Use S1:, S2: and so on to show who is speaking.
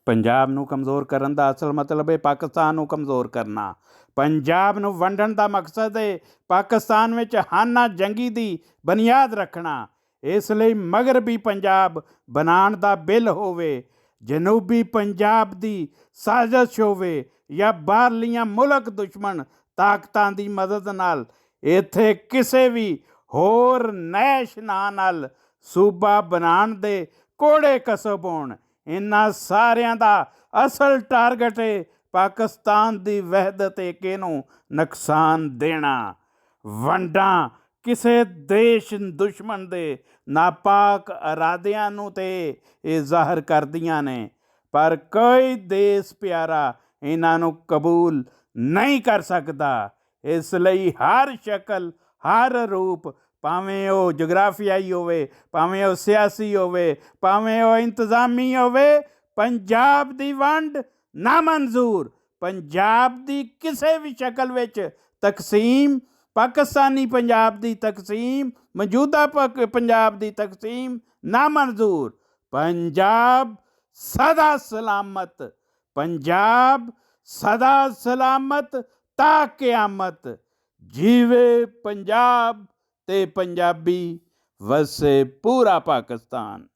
S1: ਪੰਜਾਬ ਨੂੰ ਕਮਜ਼ੋਰ ਕਰਨ ਦਾ ਅਸਲ ਮਤਲਬ ਹੈ ਪਾਕਿਸਤਾਨ ਨੂੰ ਕਮਜ਼ੋਰ ਕਰਨਾ। ਪੰਜਾਬ ਨੂੰ ਵੰਡਣ ਦਾ ਮਕਸਦ ਹੈ ਪਾਕਿਸਤਾਨ ਵਿੱਚ ਹਾਨਾ ਜੰਗੀ ਦੀ ਬੁਨਿਆਦ ਰੱਖਣਾ। ਇਸ ਲਈ ਮਗਰਬੀ ਪੰਜਾਬ ਬਣਾਉਣ ਦਾ ਬਿੱਲ ਹੋਵੇ, ਜਨੂਬੀ ਪੰਜਾਬ ਦੀ ਸਾਜ਼ਿਸ਼ ਹੋਵੇ ਜਾਂ ਬਾਹਰਲੀਆਂ ਮੁਲਕ ਦੁਸ਼ਮਣ ਤਾਕਤਾਂ ਦੀ ਮਦਦ ਨਾਲ ਇੱਥੇ ਕਿਸੇ ਵੀ ਹੋਰ ਨੈਸ਼ ਨਾਂ ਨਾਲ ਸੂਬਾ ਬਣਾਉਣ ਦੇ ਕੋੜੇ ਕਸਬ ਹੋਣ। ਇਹਨਾਂ ਸਾਰਿਆਂ ਦਾ ਅਸਲ ਟਾਰਗੇਟ ਹੈ ਪਾਕਿਸਤਾਨ ਦੀ ਵਹਿਦਤ ਏਕੇ ਨੂੰ ਨੁਕਸਾਨ ਦੇਣਾ। ਵੰਡਾਂ ਕਿਸੇ ਦੇਸ਼ ਦੁਸ਼ਮਣ ਦੇ ਨਾਪਾਕ ਇਰਾਦਿਆਂ ਨੂੰ ਤੇ ਇਹ ਜ਼ਾਹਰ ਕਰਦੀਆਂ ਨੇ, ਪਰ ਕੋਈ ਦੇਸ਼ ਪਿਆਰਾ ਇਹਨਾਂ ਨੂੰ ਕਬੂਲ ਨਹੀਂ ਕਰ ਸਕਦਾ। ਇਸ ਲਈ ਹਰ ਸ਼ਕਲ, ਹਰ ਰੂਪ, ਭਾਵੇਂ ਉਹ ਜਗਰਾਫੀਆਈ ਹੋਵੇ, ਭਾਵੇਂ ਉਹ ਸਿਆਸੀ ਹੋਵੇ, ਭਾਵੇਂ ਉਹ ਇੰਤਜ਼ਾਮੀ ਹੋਵੇ, ਪੰਜਾਬ ਦੀ ਵੰਡ ਨਾਮਨਜ਼ੂਰ। ਪੰਜਾਬ ਦੀ ਕਿਸੇ ਵੀ ਸ਼ਕਲ ਵਿੱਚ ਤਕਸੀਮ, ਪਾਕਿਸਤਾਨੀ ਪੰਜਾਬ ਦੀ ਤਕਸੀਮ, ਮੌਜੂਦਾ ਪੰਜਾਬ ਦੀ ਤਕਸੀਮ ਨਾਮਨਜ਼ੂਰ। ਪੰਜਾਬ ਸਦਾ ਸਲਾਮਤ, ਪੰਜਾਬ ਸਦਾ ਸਲਾਮਤ ਤਾ ਕਿਆਮਤ। ਜੀਵੇ ਪੰਜਾਬ ਤੇ ਪੰਜਾਬੀ, ਵਸੇ ਪੂਰਾ ਪਾਕਿਸਤਾਨ।